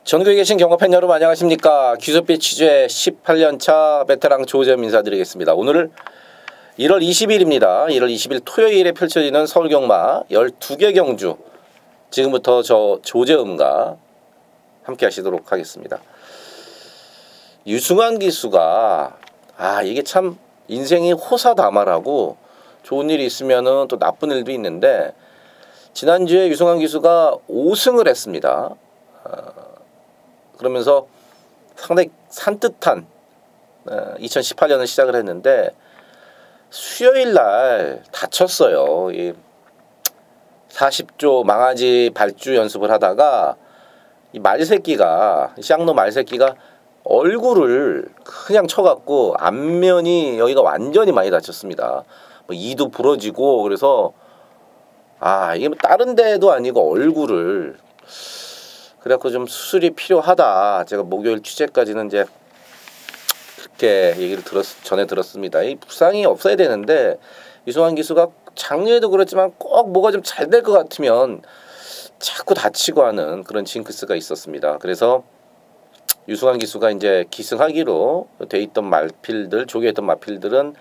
전국에 계신 경마팬 여러분 안녕하십니까. 기술빛 취재 18년차 베테랑 조재현 인사드리겠습니다. 오늘 1월 20일입니다. 1월 20일 토요일에 펼쳐지는 서울경마 12개 경주, 지금부터 저 조재음과 함께 하시도록 하겠습니다. 유승환 기수가 이게 참 인생이 호사다마라고 좋은 일이 있으면은 또 나쁜 일도 있는데, 지난주에 유승환 기수가 5승을 했습니다. 그러면서 상당히 산뜻한 2018년을 시작을 했는데, 수요일 날 다쳤어요. 이 40조 망아지 발주 연습을 하다가 이 말새끼가, 쌍놈 말새끼가 얼굴을 그냥 쳐갖고 안면이 여기가 완전히 많이 다쳤습니다. 뭐 이도 부러지고, 그래서 이게 뭐 다른 데도 아니고 얼굴을, 그래갖고 좀 수술이 필요하다. 제가 목요일 취재까지는 이제 그렇게 얘기를 전에 들었습니다. 이 부상이 없어야 되는데, 유승환 기수가 작년에도 그렇지만 꼭 뭐가 좀 잘 될 것 같으면 자꾸 다치고 하는 그런 징크스가 있었습니다. 그래서 유승환 기수가 이제 기승하기로 돼 있던 말필들, 조기에 있던 말필들은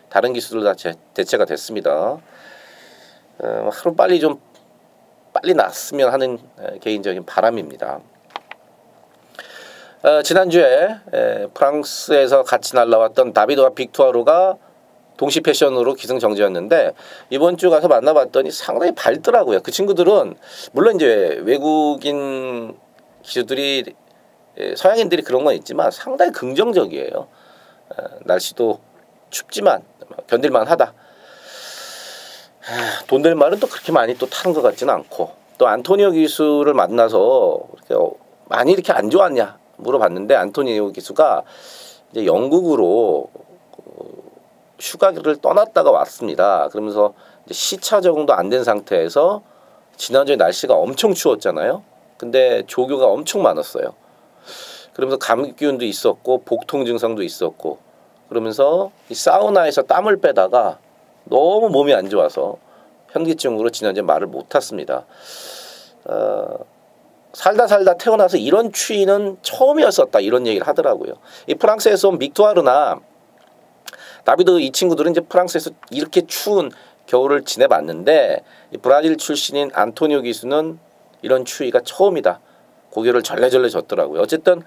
다른 기수들 다 대체가 됐습니다. 하루 빨리 났으면 하는 개인적인 바람입니다. 지난주에 프랑스에서 같이 날라왔던 다비드와 빅투아로가 동시 패션으로 기승전결이었는데, 이번 주 가서 만나봤더니 상당히 밝더라고요. 그 친구들은 물론 이제 외국인 기수들이, 서양인들이 그런 건 있지만 상당히 긍정적이에요. 날씨도 춥지만 견딜만 하다. 돈 될 말은 또 그렇게 많이 또 타는 것 같지는 않고, 또 안토니오 기수를 만나서 이렇게 많이 이렇게 안 좋았냐 물어봤는데, 안토니오 기수가 이제 영국으로 휴가를 떠났다가 왔습니다. 그러면서 이제 시차 적응도 안 된 상태에서, 지난주에 날씨가 엄청 추웠잖아요. 근데 조교가 엄청 많았어요. 그러면서 감기 기운도 있었고 복통 증상도 있었고, 그러면서 이 사우나에서 땀을 빼다가 너무 몸이 안 좋아서 현기증으로 지난주에 말을 못 탔습니다. 살다 태어나서 이런 추위는 처음이었었다, 이런 얘기를 하더라고요. 이 프랑스에서 온 빅투아르나 다비드, 이 친구들은 이제 프랑스에서 이렇게 추운 겨울을 지내봤는데, 이 브라질 출신인 안토니오 기수는 이런 추위가 처음이다, 고개를 절레절레 졌더라고요. 어쨌든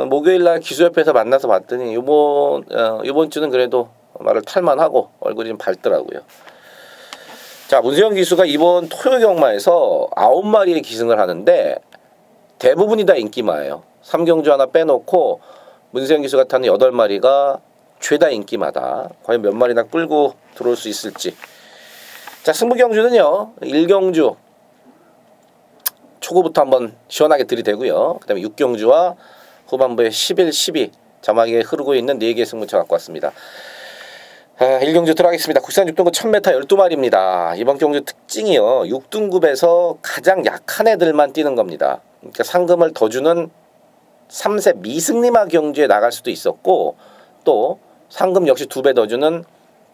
목요일날 기수협회에서 만나서 봤더니 이번 주는 그래도 말을 탈만하고 얼굴이 좀 밝더라고요. 자, 문세영 기수가 이번 토요 경마에서 9마리의 기승을 하는데 대부분이 다 인기마예요. 3경주 하나 빼놓고 문세영 기수가 타는 8마리가 죄다 인기마다. 과연 몇 마리나 끌고 들어올 수 있을지. 자, 승부경주는요, 1경주 초구부터 한번 시원하게 들이대고요. 그 다음에 6경주와 후반부에 11, 12 자막에 흐르고 있는 4개의 승부처 갖고 왔습니다. 1경주 들어가겠습니다. 국산 6등급 1000m 12마리입니다. 이번 경주 특징이요, 6등급에서 가장 약한 애들만 뛰는 겁니다. 그러니까 상금을 더 주는 3세 미승리마 경주에 나갈 수도 있었고, 또 상금 역시 2배 더 주는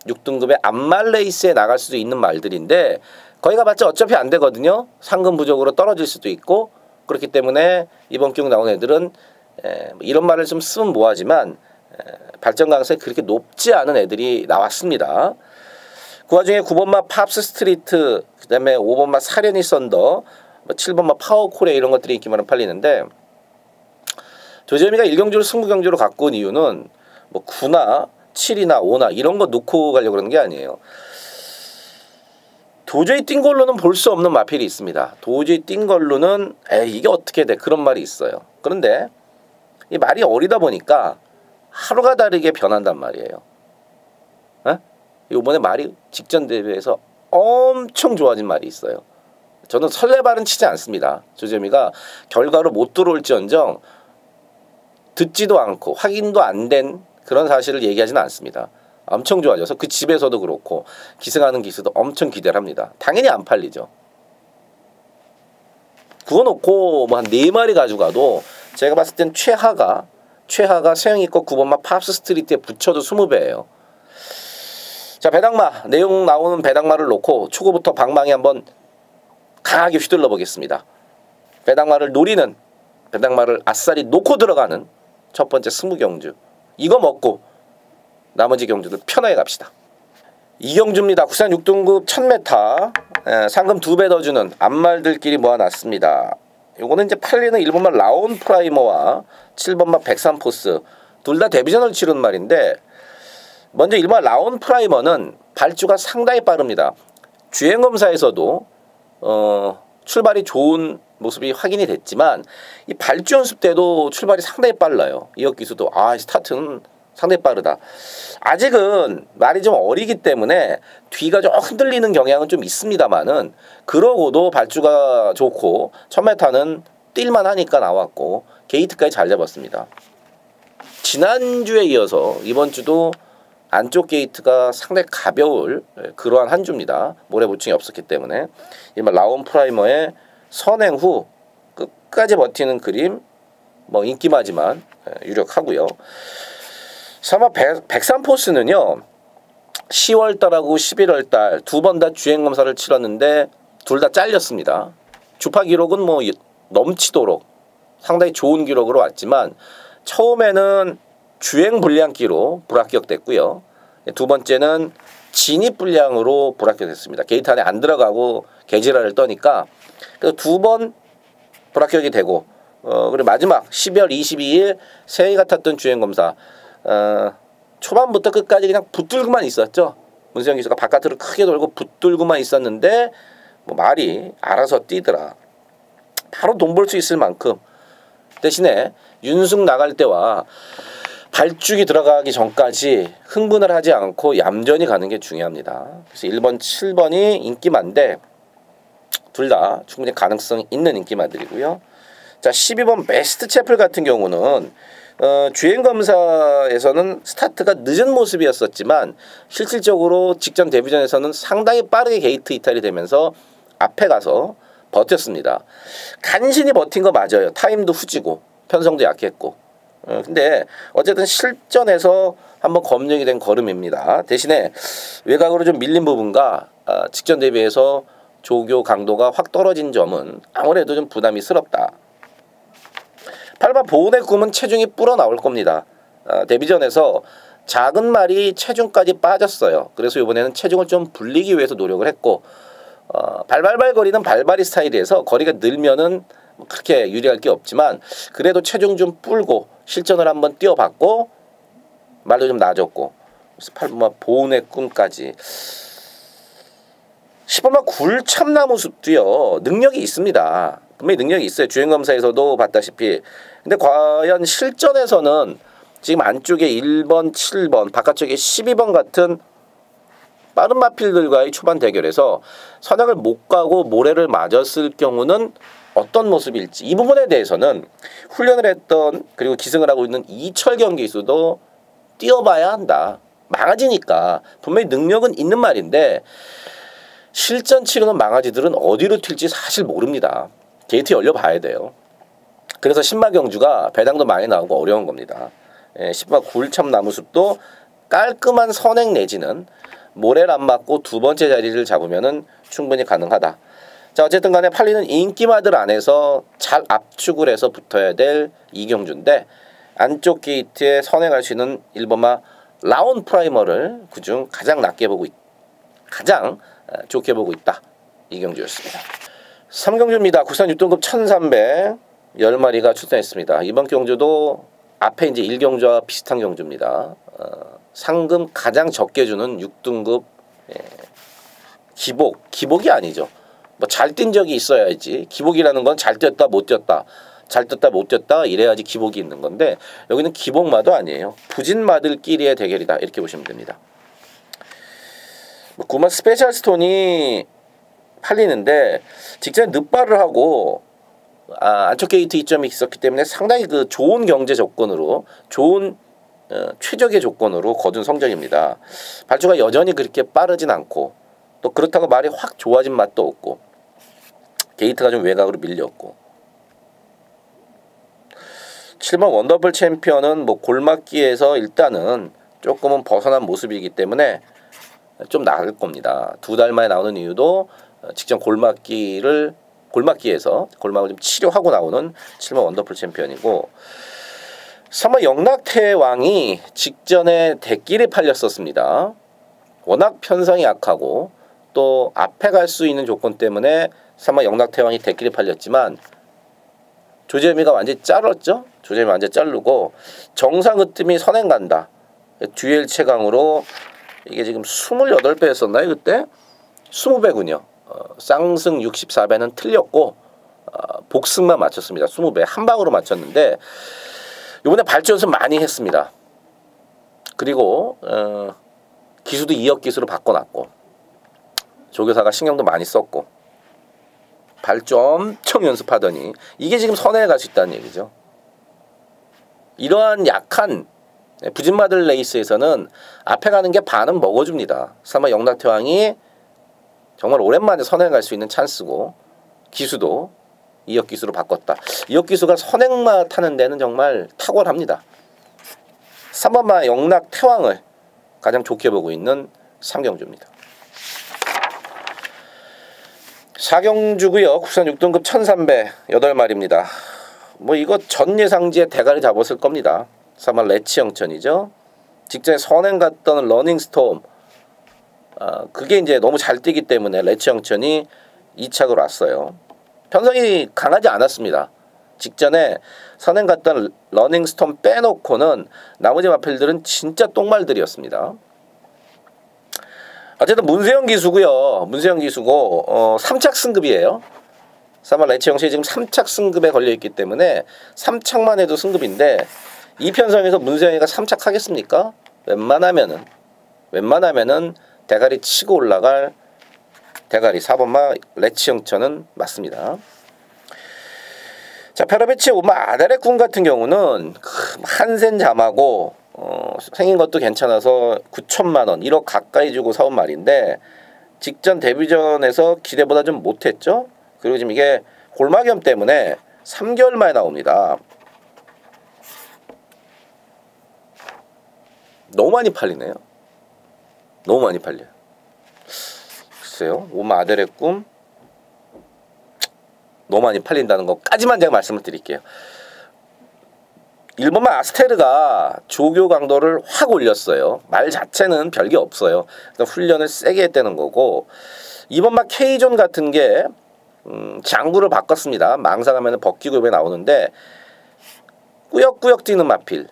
6등급의 암말 레이스에 나갈 수도 있는 말들인데, 거기 가봤자 어차피 안 되거든요. 상금 부족으로 떨어질 수도 있고. 그렇기 때문에 이번 경주 나온 애들은 이런 말을 좀 쓰면 뭐하지만 발전 가능성이 그렇게 높지 않은 애들이 나왔습니다. 그 와중에 9번마 팝스 스트리트, 그 다음에 5번마 사련이 썬더, 7번마 파워코레, 이런 것들이 인기만은 팔리는데, 조재미가 1경주를 승부경주로 갖고 온 이유는 뭐 9나 7이나 5나 이런 거 놓고 가려고 그러는 게 아니에요. 도저히 뛴 걸로는 볼 수 없는 마필이 있습니다. 도저히 뛴 걸로는 이게 어떻게 돼, 그런 말이 있어요. 그런데 이 말이 어리다 보니까 하루가 다르게 변한단 말이에요. 이번에 말이 직전 대비해서 엄청 좋아진 말이 있어요. 저는 설레발은 치지 않습니다. 조재미가 결과로 못 들어올지언정 듣지도 않고 확인도 안 된 그런 사실을 얘기하지는 않습니다. 엄청 좋아져서 그 집에서도 그렇고 기승하는 기수도 엄청 기대를 합니다. 당연히 안 팔리죠. 그거 놓고 뭐 한 4마리 가져가도 제가 봤을 땐 최하가 서영이거 9번마 팝스 스트리트에 붙여도 20배예요. 자, 배당마, 내용 나오는 배당마를 놓고 초구부터 방망이 한번 강하게 휘둘러 보겠습니다. 배당마를 노리는 배당말을 아싸리 놓고 들어가는 첫 번째 스무경주. 이거 먹고 나머지 경주들 편하게 갑시다. 이경주입니다. 국산 6등급 1000m 상금 2배 더 주는 앞말들끼리 모아놨습니다. 요거는 이제 팔리는 1번말 라온 프라이머와 7번말 백삼포스 둘 다 데뷔전을 치른 말인데, 먼저 1번 라온 프라이머는 발주가 상당히 빠릅니다. 주행검사에서도 출발이 좋은 모습이 확인이 됐지만 이 발주 연습 때도 출발이 상당히 빨라요. 이혁 기수도 스타트는 상당히 빠르다. 아직은 말이 좀 어리기 때문에 뒤가 좀 흔들리는 경향은 좀 있습니다만은, 그러고도 발주가 좋고 1000m는 뛸만 하니까 나왔고 게이트까지 잘 잡았습니다. 지난주에 이어서 이번 주도 안쪽 게이트가 상당히 가벼울 그러한 한 주입니다. 모래 보충이 없었기 때문에. 이번 라온 프라이머의 선행 후 끝까지 버티는 그림 인기마지만 유력하고요. 사마 백삼포스는요 10월달하고 11월달 두 번 다 주행검사를 치렀는데 둘 다 잘렸습니다. 주파 기록은 넘치도록 상당히 좋은 기록으로 왔지만 처음에는 주행 불량기로 불합격됐고요. 두 번째는 진입 불량으로 불합격됐습니다. 게이트 안에 안 들어가고 개지랄을 떠니까 두 번 불합격이 되고, 그리고 마지막 12월 22일 새해가 탔던 주행검사 초반부터 끝까지 그냥 붙들고만 있었죠. 문세영 기수가 바깥으로 크게 돌고 붙들고만 있었는데 말이 알아서 뛰더라. 바로 돈 벌 수 있을 만큼. 대신에 윤승 나갈 때와 발주기 들어가기 전까지 흥분을 하지 않고 얌전히 가는 게 중요합니다. 그래서 1번, 7번이 인기만데 둘 다 충분히 가능성 있는 인기만들이고요. 자, 12번 베스트 채플 같은 경우는 주행검사에서는 스타트가 늦은 모습이었었지만 실질적으로 직전 데뷔전에서는 상당히 빠르게 게이트 이탈이 되면서 앞에 가서 버텼습니다. 간신히 버틴 거 맞아요. 타임도 후지고 편성도 약했고. 근데 어쨌든 실전에서 한번 검증이 된 걸음입니다. 대신에 외곽으로 좀 밀린 부분과 직전 대비해서 조교 강도가 확 떨어진 점은 아무래도 좀 부담이스럽다. 8번 보온의 꿈은 체중이 불어 나올 겁니다. 데뷔전에서 작은 말이 체중까지 빠졌어요. 그래서 이번에는 체중을 좀 불리기 위해서 노력을 했고, 발발발 거리는 발발이 스타일이어서 거리가 늘면은 그렇게 유리할 게 없지만 그래도 체중 좀 불고 실전을 한번 뛰어봤고 말도 좀 나아졌고, 그래서 8번 보온의 꿈까지. 10번만 굴참나무 숲도요 능력이 있습니다. 분명히 능력이 있어요. 주행검사에서도 봤다시피. 근데 과연 실전에서는 지금 안쪽에 1번, 7번, 바깥쪽에 12번 같은 빠른 마필들과의 초반 대결에서 선행을 못 가고 모래를 맞았을 경우는 어떤 모습일지, 이 부분에 대해서는 훈련을 했던 그리고 기승을 하고 있는 이철경 기수도 뛰어봐야 한다. 망아지니까. 분명히 능력은 있는 말인데 실전 치르는 망아지들은 어디로 튈지 사실 모릅니다. 게이트 열려봐야 돼요. 그래서 신마경주가 배당도 많이 나오고 어려운 겁니다. 10번 굴참나무숲도 깔끔한 선행 내지는 모래를 안 맞고 두 번째 자리를 잡으면 충분히 가능하다. 자, 어쨌든 간에 팔리는 인기마들 안에서 잘 압축을 해서 붙어야 될 이경주인데, 안쪽 게이트에 선행할 수 있는 1번마 라온 프라이머를 그중 가장 좋게 보고 있다. 이경주였습니다. 3경주입니다. 국산 6등급 1300 10마리가 출전했습니다. 이번 경주도 앞에 이제 1경주와 비슷한 경주입니다. 상금 가장 적게 주는 6등급 기복이 아니죠. 잘 뛴 적이 있어야지. 기복이라는 건 잘 뛰었다 못 뛰었다, 잘 뛰었다 못 뛰었다 이래야지 기복이 있는 건데, 여기는 기복마도 아니에요. 부진마들끼리의 대결이다, 이렇게 보시면 됩니다. 9만 스페셜 스톤이 팔리는데 직전에 늑발을 하고 안쪽 게이트 이점이 있었기 때문에 상당히 좋은 경제 조건으로, 좋은 최적의 조건으로 거둔 성적입니다. 발주가 여전히 그렇게 빠르진 않고, 또 그렇다고 말이 확 좋아진 맛도 없고, 게이트가 좀 외곽으로 밀렸고. 7번 원더풀 챔피언은 골막기에서 일단은 조금은 벗어난 모습이기 때문에 좀 나을 겁니다. 2달 만에 나오는 이유도 직전 골막기를 골막기에서 골막을 좀 치료하고 나오는 7번 원더풀 챔피언이고 3번 영락태왕이 직전에 대끼리 팔렸었습니다. 워낙 편성이 약하고 또 앞에 갈 수 있는 조건 때문에 3번 영락태왕이 대끼리 팔렸지만 조재미가 완전히 자르죠. 조재미 완전히 자르고 정상 으뜸이 선행 간다. 듀엘 최강으로 이게 지금 28배였었나요 그때? 20배군요. 쌍승 64배는 틀렸고 복승만 맞췄습니다. 20배 한 방으로 맞췄는데 이번에 발주 연습 많이 했습니다. 그리고 기수도 2억 기수로 바꿔놨고 조교사가 신경도 많이 썼고 발주 엄청 연습하더니 이게 지금 선행에 갈 수 있다는 얘기죠. 이러한 약한 부진마들 레이스에서는 앞에 가는 게 반은 먹어줍니다. 3번 영락태왕이 정말 오랜만에 선행에 갈 수 있는 찬스고 기수도 2억 기수로 바꿨다. 2억 기수가 선행마 타는 데는 정말 탁월합니다. 3번마 영락태왕을 가장 좋게 보고 있는 삼경주입니다. 4경주고요. 국산 6등급 1300 8마리입니다. 뭐 이거 전 예상지에 대가리 잡았을 겁니다. 3번 레치영천이죠. 직전에 선행 갔던 러닝스톰 그게 이제 너무 잘 뛰기 때문에 레치영천이 2착으로 왔어요. 편성이 강하지 않았습니다. 직전에 선행 갔던 러닝스톰 빼놓고는 나머지 마필들은 진짜 똥말들이었습니다. 어쨌든 문세영 기수고요. 문세영 기수고 3착 승급이에요. 3번 레치영천이 지금 3착 승급에 걸려있기 때문에 3착만 해도 승급인데 이 편성에서 문세영이가 3착 하겠습니까? 웬만하면은 대가리 치고 올라갈 대가리 4번마 레치영천은 맞습니다. 자, 페라베치의 오마 아다레꾼 같은 경우는 한센 잠하고 생긴 것도 괜찮아서 9천만원 1억 가까이 주고 사온 말인데 직전 데뷔전에서 기대보다 좀 못했죠. 그리고 지금 이게 골막염 때문에 3개월 만에 나옵니다. 너무 많이 팔리네요. 너무 많이 팔려요. 글쎄요. 오마 아델의 꿈 너무 많이 팔린다는 것까지만 제가 말씀을 드릴게요. 일본만 아스테르가 조교 강도를 확 올렸어요. 말 자체는 별게 없어요. 훈련을 세게 했다는 거고 이번만 K존 같은 게 장구를 바꿨습니다. 망상하면 벗기고 나오는데 꾸역꾸역 뛰는 마필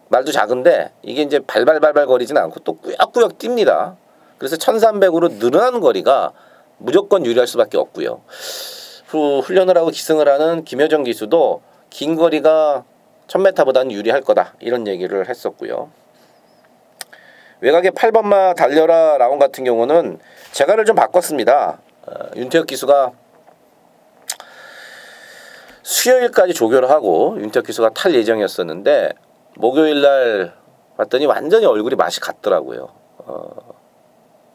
말도 작은데 이게 이제 발발발발 거리진 않고 또 꾸역꾸역 뜁니다. 그래서 1300으로 늘어나는 거리가 무조건 유리할 수밖에 없고요. 훈련을 하고 기승을 하는 김효정 기수도 긴 거리가 1000m보다는 유리할 거다 이런 얘기를 했었고요. 외곽에 8번마 달려라 라운 같은 경우는 제가를 좀 바꿨습니다. 윤태혁 기수가 수요일까지 조교를 하고 윤태혁 기수가 탈 예정이었었는데 목요일날 봤더니 완전히 얼굴이 맛이 갔더라고요.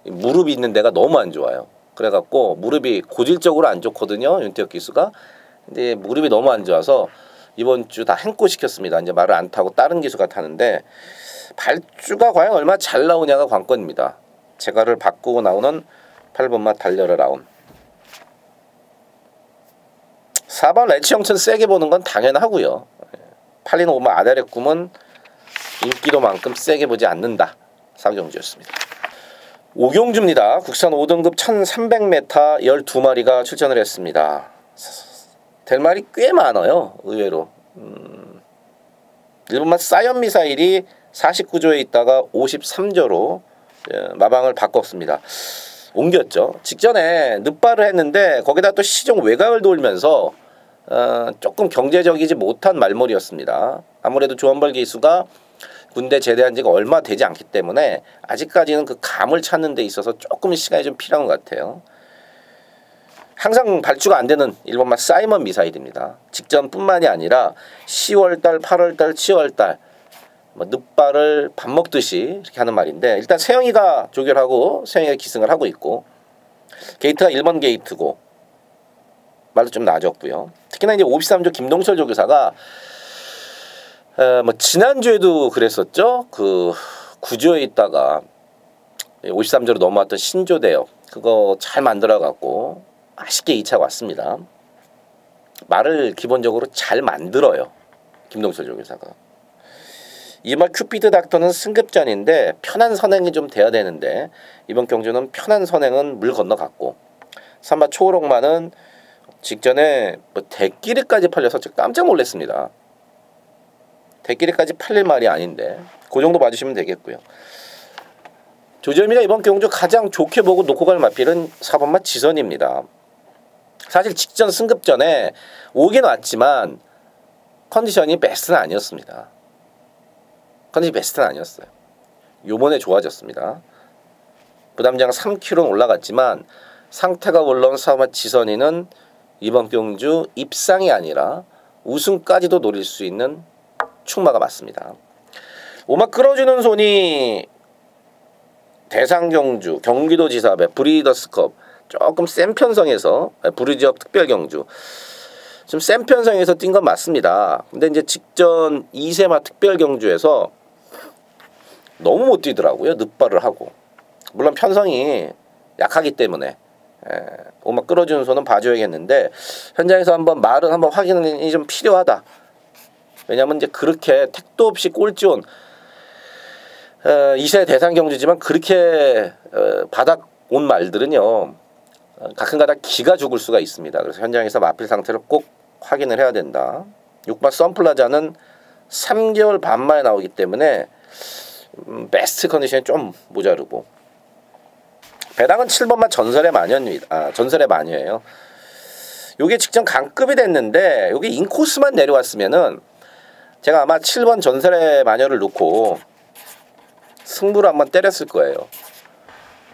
무릎이 있는 데가 너무 안 좋아요. 그래갖고 무릎이 고질적으로 안 좋거든요. 윤태혁 기수가. 근데 무릎이 너무 안 좋아서 이번 주 다 행꼬시켰습니다. 이제 말을 안 타고 다른 기수가 타는데 발주가 과연 얼마나 잘 나오냐가 관건입니다. 제가를 바꾸고 나오는 8번마 달려라 라운. 4번 레치영천 세게 보는 건 당연하고요. 팔리는 오마 아델의 꿈은 인기도만큼 세게 보지 않는다. 4경주였습니다. 5경주입니다. 국산 5등급 1300m 12마리가 출전을 했습니다. 될 말이 꽤 많아요. 의외로. 일본만 사이언 미사일이 49조에 있다가 53조로 마방을 바꿨습니다. 옮겼죠. 직전에 늑발을 했는데 거기다 또 시종 외곽을 돌면서 조금 경제적이지 못한 말몰이였습니다. 아무래도 조원벌 기수가 군대 제대한 지가 얼마 되지 않기 때문에 아직까지는 그 감을 찾는 데 있어서 조금 시간이 좀 필요한 것 같아요. 항상 발주가 안 되는 일본만 사이먼 미사일입니다. 직전뿐만이 아니라 10월달, 8월달, 7월달 뭐 늑발을 밥 먹듯이 이렇게 하는 말인데 일단 세영이가 조결하고 세영이가 기승을 하고 있고 게이트가 1번 게이트고 말도 좀 나아졌고요. 특히나 이제 53조 김동철 조교사가 뭐 지난주에도 그랬었죠. 그 9조에 있다가 53조로 넘어왔던 신조대요. 그거 잘 만들어갖고 맛있게 2차 왔습니다. 말을 기본적으로 잘 만들어요. 김동철 조교사가. 이말 큐피드 닥터는 승급전인데 편한 선행이 좀 돼야 되는데 이번 경주는 편한 선행은 물 건너갔고 3마 초록마는 직전에 뭐 대끼리까지 팔려서 깜짝 놀랐습니다. 대끼리까지 팔릴 말이 아닌데 그 정도 봐주시면 되겠고요. 조재미가 이번 경주 가장 좋게 보고 놓고 갈 마필은 4번마 지선입니다. 사실 직전 승급전에 오긴 왔지만 컨디션이 베스트는 아니었습니다. 컨디션이 베스트는 아니었어요. 요번에 좋아졌습니다. 부담장 3kg는 올라갔지만 상태가 올라온 4번마 지선이는 이번 경주 입상이 아니라 우승까지도 노릴 수 있는 충마가 맞습니다. 오마 끌어주는 손이 대상경주, 경기도지사배, 브리더스컵 조금 센 편성에서 부르지업 특별경주 좀 센 편성에서 뛴 건 맞습니다. 근데 이제 직전 2세마 특별경주에서 너무 못 뛰더라고요. 늦발을 하고. 물론 편성이 약하기 때문에 오마 끌어주는 손은 봐줘야겠는데 현장에서 한번 말은 한번 확인이 좀 필요하다. 왜냐면 이제 그렇게 택도 없이 꼴찌온 2세 대상 경주지만 그렇게 바닥 온 말들은요 가끔가다 기가 죽을 수가 있습니다. 그래서 현장에서 마필 상태를 꼭 확인을 해야 된다. 6번 선플라자는 3개월 반 만에 나오기 때문에 베스트 컨디션이 좀 모자르고 배당은 7번만 전설의 마녀입니다. 전설의 마녀예요. 요게 직전 강급이 됐는데 요게 인코스만 내려왔으면은 제가 아마 7번 전설의 마녀를 놓고 승부를 한번 때렸을 거예요.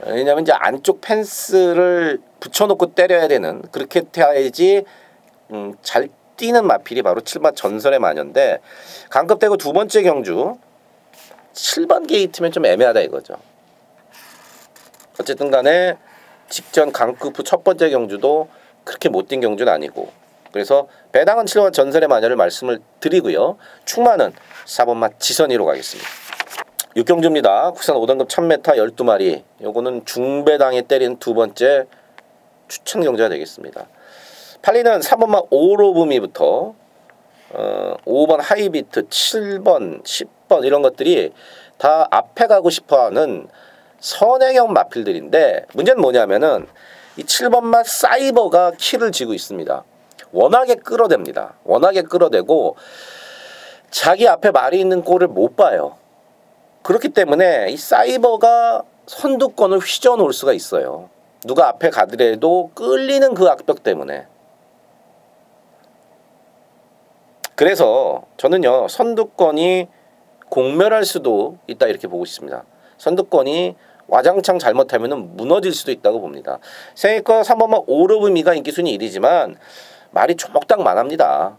왜냐면 이제 안쪽 펜스를 붙여놓고 때려야 되는 그렇게 해야지 잘 뛰는 마필이 바로 7번 전설의 마녀인데 강급되고 두 번째 경주 7번 게이트면 좀 애매하다 이거죠. 어쨌든 간에 직전 강급 후 첫 번째 경주도 그렇게 못 뛴 경주는 아니고 그래서 배당은 7번 전설의 마녀를 말씀을 드리고요. 충마는 4번마 지선이로 가겠습니다. 6경주입니다. 국산 5등급 1000m 12마리 요거는 중배당에 때린 두 번째 추천 경주가 되겠습니다. 팔리는 3번마 오로브미부터 5번 하이비트, 7번, 10번 이런 것들이 다 앞에 가고 싶어하는 선행형 마필들인데 문제는 뭐냐면은 이 7번마 사이버가 키를 쥐고 있습니다. 워낙에 끌어댑니다. 워낙에 끌어대고 자기 앞에 말이 있는 꼴을 못 봐요. 그렇기 때문에 이 사이버가 선두권을 휘저어 놓을 수가 있어요. 누가 앞에 가더라도 끌리는 그 악벽 때문에. 그래서 저는요 선두권이 공멸할 수도 있다 이렇게 보고 있습니다. 선두권이 와장창 잘못하면 무너질 수도 있다고 봅니다. 생각과 3번마 오르브미가 인기순위 1위지만 말이 조목당만합니다.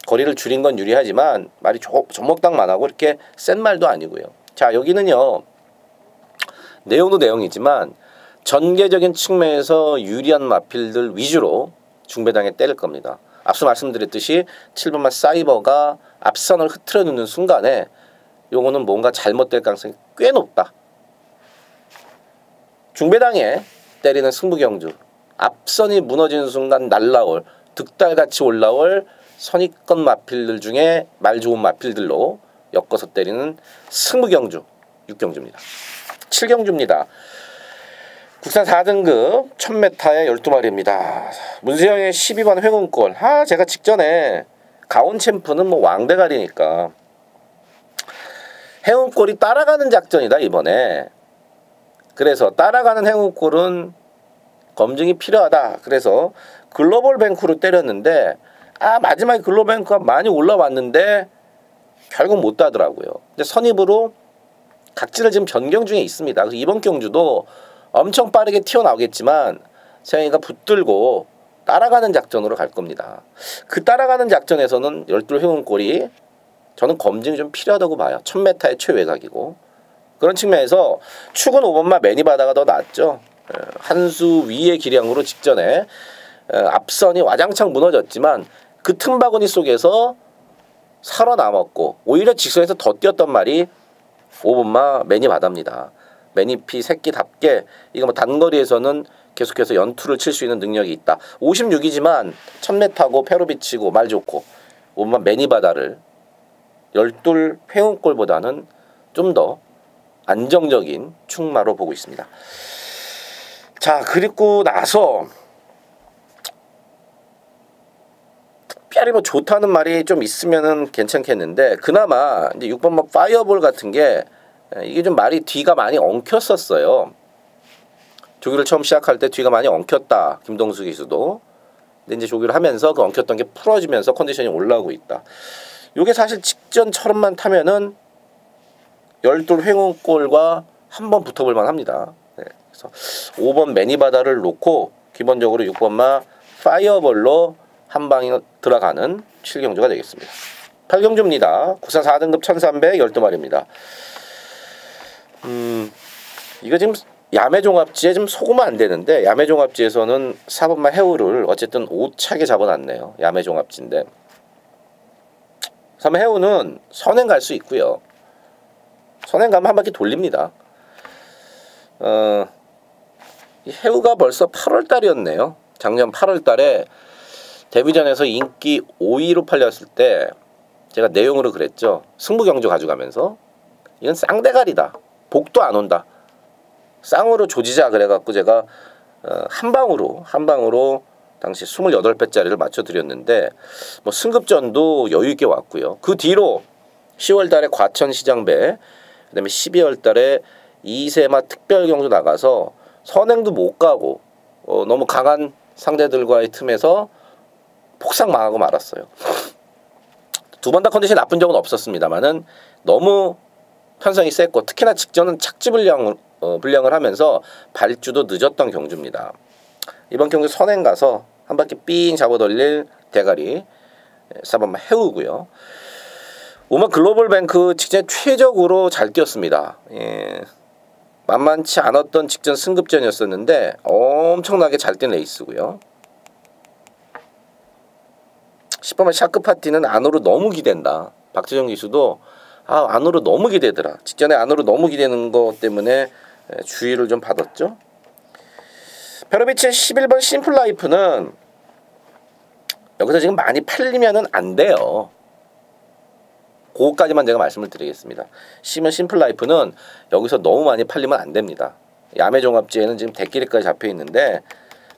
거리를 줄인 건 유리하지만 말이 조목당만하고 이렇게 센 말도 아니고요. 자 여기는요 내용도 내용이지만 전개적인 측면에서 유리한 마필들 위주로 중배당에 때릴 겁니다. 앞서 말씀드렸듯이 7번마 사이버가 앞선을 흐트러 놓는 순간에 요거는 뭔가 잘못될 가능성이 꽤 높다. 중배당에 때리는 승부경주 앞선이 무너지는 순간 날라올 득달같이 올라올 선입권 마필들 중에 말 좋은 마필들로 엮어서 때리는 승부경주 6경주입니다. 7경주입니다. 국산 4등급 1000m에 12마리입니다. 문세영의 12번 횡운골. 제가 직전에 가온 챔프는 뭐 왕대가리니까 횡운골이 따라가는 작전이다 이번에. 그래서 따라가는 횡운골은 검증이 필요하다. 그래서 글로벌 뱅크로 때렸는데 마지막에 글로벌 뱅크가 많이 올라왔는데 결국 못 따더라고요. 근데 선입으로 각지를 지금 변경 중에 있습니다. 그래서 이번 경주도 엄청 빠르게 튀어나오겠지만 세영이가 붙들고 따라가는 작전으로 갈 겁니다. 그 따라가는 작전에서는 12 횡운골이 저는 검증이 좀 필요하다고 봐요. 1000m의 최외곽이고 그런 측면에서 축은 5번마 매니바다가 더 낫죠. 한 수 위의 기량으로 직전에 앞선이 와장창 무너졌지만 그 틈바구니 속에서 살아남았고 오히려 직선에서 더 뛰었던 말이 5번마 매니바다입니다. 매니피 새끼답게 이거 뭐 단거리에서는 계속해서 연투를 칠 수 있는 능력이 있다. 56이지만 1000m고 페로비치고 말 좋고 5번 매니바다를 열둘 회운골보다는 좀 더 안정적인 충마로 보고 있습니다. 자, 그리고 나서 특별히 뭐 좋다는 말이 좀 있으면은 괜찮겠는데 그나마 이제 6번 뭐 파이어볼 같은 게 이게 좀 말이 뒤가 많이 엉켰었어요. 조기를 처음 시작할 때 뒤가 많이 엉켰다. 김동수 기수도. 근데 이제 조기를 하면서 그 엉켰던 게 풀어지면서 컨디션이 올라오고 있다. 요게 사실 직전처럼만 타면은 열둘 횡운골과 한번 붙어볼 만합니다. 네, 그래서 5번 매니바다를 놓고 기본적으로 6번마 파이어볼로 한 방이 들어가는 7경주가 되겠습니다. 8경주입니다. 국산 4등급 1300 12마리입니다. 이거 지금 야매종합지에 좀 속으면 안 되는데 야매종합지에서는 4번마 해우를 어쨌든 오차게 잡아놨네요. 야매종합지인데 3번 해우는 선행 갈 수 있고요. 선행 가면 한 바퀴 돌립니다. 이 해우가 벌써 8월 달이었네요. 작년 8월 달에 데뷔전에서 인기 5위로 팔렸을 때 제가 내용으로 그랬죠. 승부경주 가져가면서 이건 쌍대가리다. 복도 안 온다. 쌍으로 조지자 그래갖고 제가 한 방으로 당시 28배짜리를 맞춰드렸는데 뭐 승급전도 여유있게 왔고요. 그 뒤로 10월 달에 과천시장배 그 다음에 12월 달에 이세마 특별경주 나가서 선행도 못 가고 너무 강한 상대들과의 틈에서 폭삭 망하고 말았어요. 두 번 다 컨디션이 나쁜 적은 없었습니다만은 너무 편성이 셌고 특히나 직전은 착지 불량을 하면서 발주도 늦었던 경주입니다. 이번 경주 선행 가서 한 바퀴 삥 잡아 돌릴 대가리 4번만 해우고요. 5번 글로벌뱅크 직전에 최적으로 잘 뛰었습니다. 예. 만만치 않았던 직전 승급전이었었는데 엄청나게 잘 뛴 레이스고요. 10번만 샤크파티는 안으로 너무 기댄다. 박재정 기수도 안으로 너무 기대더라. 직전에 안으로 너무 기대는 것 때문에 주의를 좀 받았죠. 페로비치의 11번 심플라이프는 여기서 지금 많이 팔리면은 안 돼요. 그거까지만 제가 말씀을 드리겠습니다. 시면 심플라이프는 여기서 너무 많이 팔리면 안 됩니다. 야매종합지에는 지금 대끼리까지 잡혀 있는데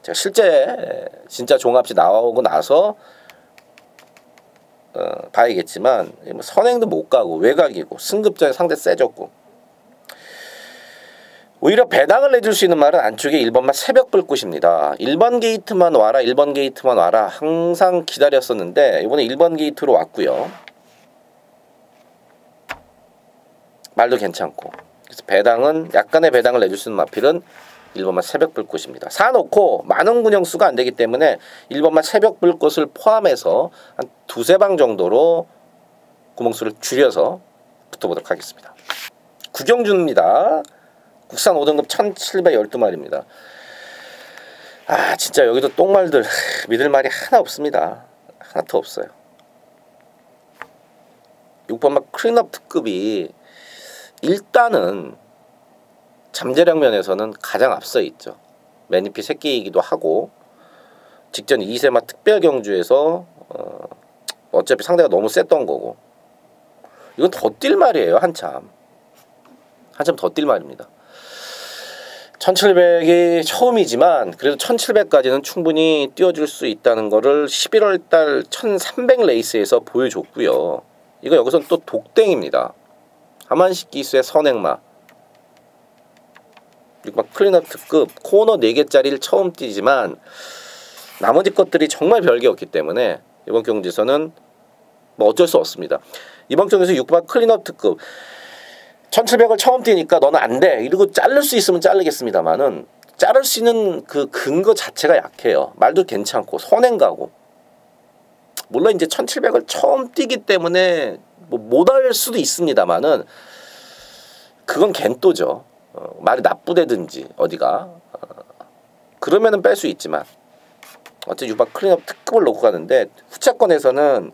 제가 실제 진짜 종합지 나오고 나서 봐야겠지만 선행도 못 가고 외곽이고 승급전에 상대 세졌고 오히려 배당을 내줄 수 있는 말은 안쪽에 1번만 새벽 불꽃입니다. 1번 게이트만 와라 1번 게이트만 와라 항상 기다렸었는데 이번에 1번 게이트로 왔고요. 말도 괜찮고 그래서 배당은 약간의 배당을 내줄 수 있는 마필은 1번만 새벽 불꽃입니다. 사놓고 많은 군형수가 안 되기 때문에 1번만 새벽 불꽃을 포함해서 한 두세 방 정도로 구멍수를 줄여서 붙어보도록 하겠습니다. 구경준입니다. 국산 5등급 1712마리입니다. 진짜 여기도 똥말들 믿을 말이 하나 없습니다. 하나도 없어요. 6번만 클린업 특급이 일단은 잠재력 면에서는 가장 앞서 있죠. 매니피 새끼이기도 하고 직전 2세마 특별경주에서 어차피 상대가 너무 셌던 거고 이건 더 뛸 말이에요. 한참 더 뛸 말입니다. 1700이 처음이지만 그래도 1700까지는 충분히 띄워줄 수 있다는 거를 11월달 1300 레이스에서 보여줬고요. 이거 여기서는 또 독땡입니다. 하만식 기수의 선행마 6번 클린업 특급 코너 4개짜리를 처음 뛰지만 나머지 것들이 정말 별게 없기 때문에 이번 경기에서는 뭐 어쩔 수 없습니다. 이번 경기에서 6번 클린업 특급 1700을 처음 뛰니까 너는 안 돼 이러고 자를 수 있으면 자르겠습니다만은 자를 수 있는 그 근거 자체가 약해요. 말도 괜찮고 선행 가고 물론 이제 1700을 처음 뛰기 때문에 뭐 못할 수도 있습니다만은 그건 갠또죠. 말이 나쁘대든지 어디가 그러면은 뺄 수 있지만 어차피 6번 클린업 특급을 놓고 가는데 후차권에서는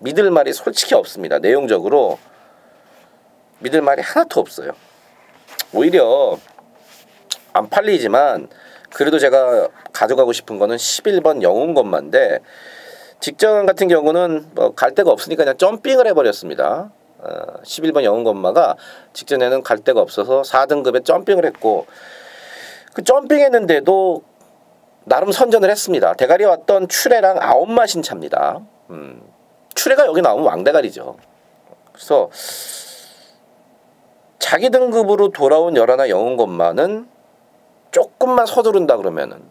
믿을 말이 솔직히 없습니다. 내용적으로 믿을 말이 하나도 없어요. 오히려 안 팔리지만 그래도 제가 가져가고 싶은 거는 11번 영웅건마인데 직전 같은 경우는 뭐 갈 데가 없으니까 그냥 점핑을 해버렸습니다. 11번 영웅건마가 직전에는 갈 데가 없어서 4등급에 점핑을 했고 그 점핑했는데도 나름 선전을 했습니다. 대가리에 왔던 추레랑 아홉마 신차입니다. 추레가 여기 나오면 왕대가리죠. 그래서 자기 등급으로 돌아온 열하나 영웅건마는 조금만 서두른다 그러면은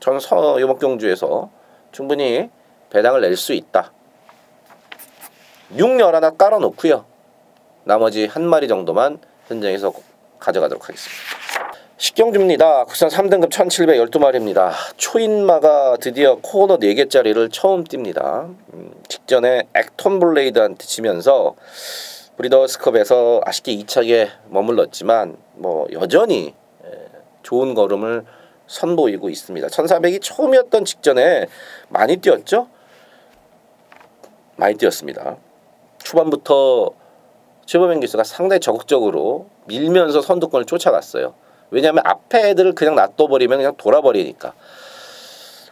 저는 이번 경주에서 충분히 배당을 낼 수 있다. 6열하나 깔아놓고요. 나머지 한 마리 정도만 현장에서 가져가도록 하겠습니다. 식경주입니다. 국산 3등급 1712마리입니다. 초인마가 드디어 코너 4개짜리를 처음 띱니다. 직전에 액톤 블레이드한테 지면서 브리더스컵에서 아쉽게 2차에 머물렀지만 뭐 여전히 좋은 걸음을 선보이고 있습니다. 1400이 처음이었던 직전에 많이 뛰었죠? 많이 뛰었습니다. 초반부터 최범행 기수가 상당히 적극적으로 밀면서 선두권을 쫓아갔어요. 왜냐하면 앞에 애들을 그냥 놔둬버리면 그냥 돌아버리니까.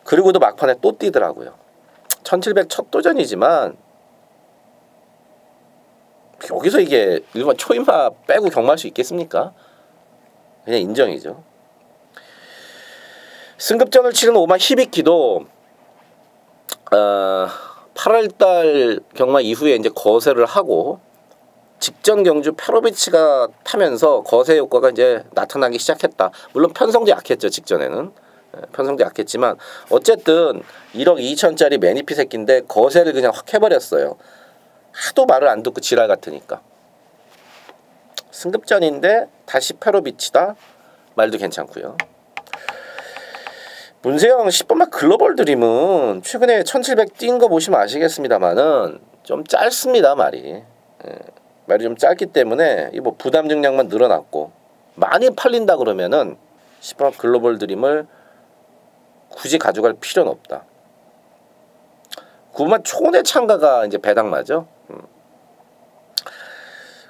그리고도 막판에 또 뛰더라고요. 1700 첫 도전이지만 여기서 이게 일반 초인마 빼고 경마할 수 있겠습니까? 그냥 인정이죠. 승급전을 치른 오마 히비키도 8월달 경마 이후에 이제 거세를 하고 직전 경주 페로비치가 타면서 거세 효과가 이제 나타나기 시작했다. 물론 편성도 약했죠. 직전에는 편성도 약했지만 어쨌든 1억 2천짜리 매니피 새끼인데 거세를 그냥 확 해버렸어요. 하도 말을 안 듣고 지랄 같으니까. 승급전인데 다시 페로비치다. 말도 괜찮고요. 문세영 10번마 글로벌 드림은 최근에 1700 뛴 거 보시면 아시겠습니다만은 좀 짧습니다. 말이 좀 짧기 때문에 이 뭐 부담 증량만 늘어났고 많이 팔린다 그러면은 10번마 글로벌 드림을 굳이 가져갈 필요는 없다. 9번 초내 참가가 이제 배당마죠.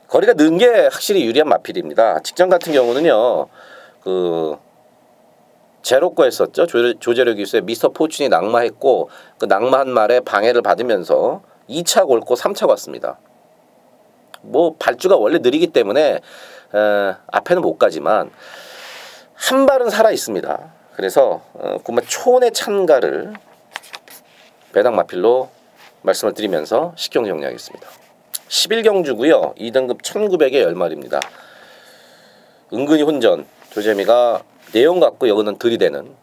거리가 는 게 확실히 유리한 마필입니다. 직전 같은 경우는요, 제로거 했었죠. 조재력 기수의 미스터 포춘이 낙마했고 그 낙마한 말에 방해를 받으면서 2차 골고 3차 왔습니다. 뭐 발주가 원래 느리기 때문에 앞에는 못 가지만 한 발은 살아 있습니다. 그래서 구마 초내 참가를 배당 마필로 말씀을 드리면서 식경주 정리하겠습니다. 11경주고요. 2등급 1900에 10마리입니다. 은근히 혼전. 조재미가 내용 갖고 여기는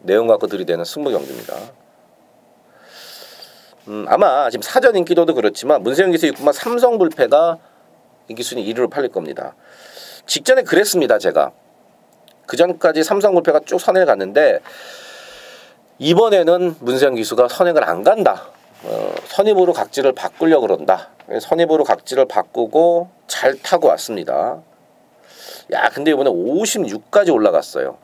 내용 갖고 들이대는 승부경주입니다. 아마 지금 사전 인기도도 그렇지만 문세영 기수 6분만 삼성불패가 인기순위 1위로 팔릴 겁니다. 직전에 그랬습니다. 제가 그 전까지 삼성불패가 쭉 선행을 갔는데 이번에는 문세영 기수가 선행을 안 간다. 선입으로 각지를 바꾸려고 그런다. 선입으로 각지를 바꾸고 잘 타고 왔습니다. 야, 근데 이번에 56까지 올라갔어요.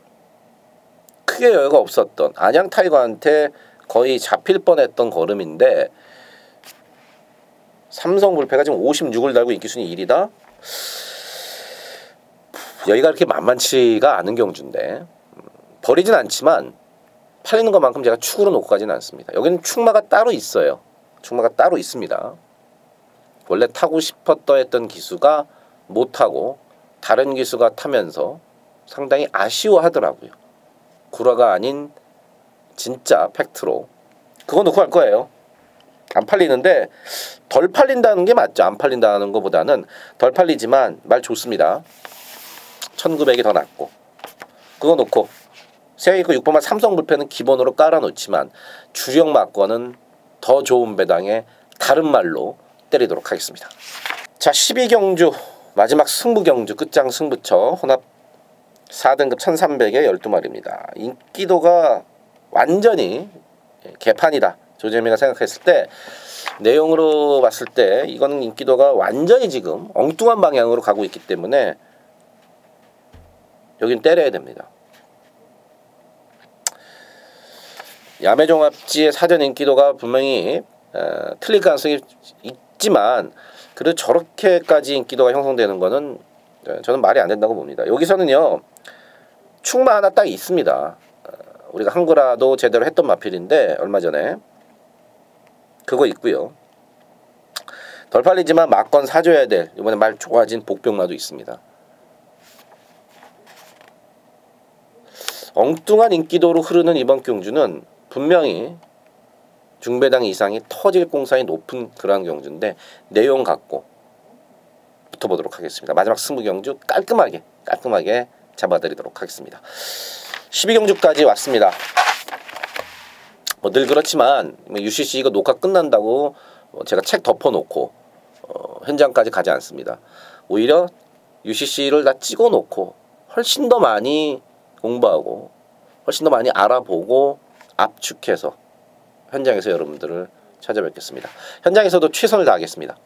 크게 여유가 없었던 안양 타이거한테 거의 잡힐 뻔했던 걸음인데 삼성불패가 지금 56을 달고 인기순위 1위다. 여기가 그렇게 만만치가 않은 경주인데 버리진 않지만 팔리는 것만큼 제가 축으로 놓고 가지는 않습니다. 여기는 축마가 따로 있어요. 축마가 따로 있습니다. 원래 타고 싶었다 했던 기수가 못 타고 다른 기수가 타면서 상당히 아쉬워하더라고요. 구라가 아닌 진짜 팩트로 그거 놓고 갈 거예요. 안 팔리는데 덜 팔린다는 게 맞죠. 안 팔린다는 것보다는 덜 팔리지만 말 좋습니다. 1900이 더 낫고 그거 놓고 세이코 6번만 삼성불패는 기본으로 깔아놓지만 주력 막권은 더 좋은 배당에 다른 말로 때리도록 하겠습니다. 자, 12경주 마지막 승부경주 끝장 승부처 혼합 4등급 1300에 12마리입니다. 인기도가 완전히 개판이다. 조재미가 생각했을 때 내용으로 봤을 때 이거는 인기도가 완전히 지금 엉뚱한 방향으로 가고 있기 때문에 여긴 때려야 됩니다. 야매종합지의 사전 인기도가 분명히 틀릴 가능성이 있지만 그래도 저렇게까지 인기도가 형성되는 거는 저는 말이 안 된다고 봅니다. 여기서는요 축마 하나 딱 있습니다. 우리가 한글화도 제대로 했던 마필인데 얼마 전에 그거 있고요. 덜 팔리지만 막건 사줘야 될 이번에 말 좋아진 복병마도 있습니다. 엉뚱한 인기도로 흐르는 이번 경주는 분명히 중배당 이상이 터질 공산이 높은 그러한 경주인데 내용 갖고 붙어보도록 하겠습니다. 마지막 승부 경주 깔끔하게 잡아드리도록 하겠습니다. 12경주까지 왔습니다. 뭐 늘 그렇지만 UCC 이거 녹화 끝난다고 제가 책 덮어놓고 현장까지 가지 않습니다. 오히려 UCC를 다 찍어놓고 훨씬 더 많이 공부하고 훨씬 더 많이 알아보고 압축해서 현장에서 여러분들을 찾아뵙겠습니다. 현장에서도 최선을 다하겠습니다.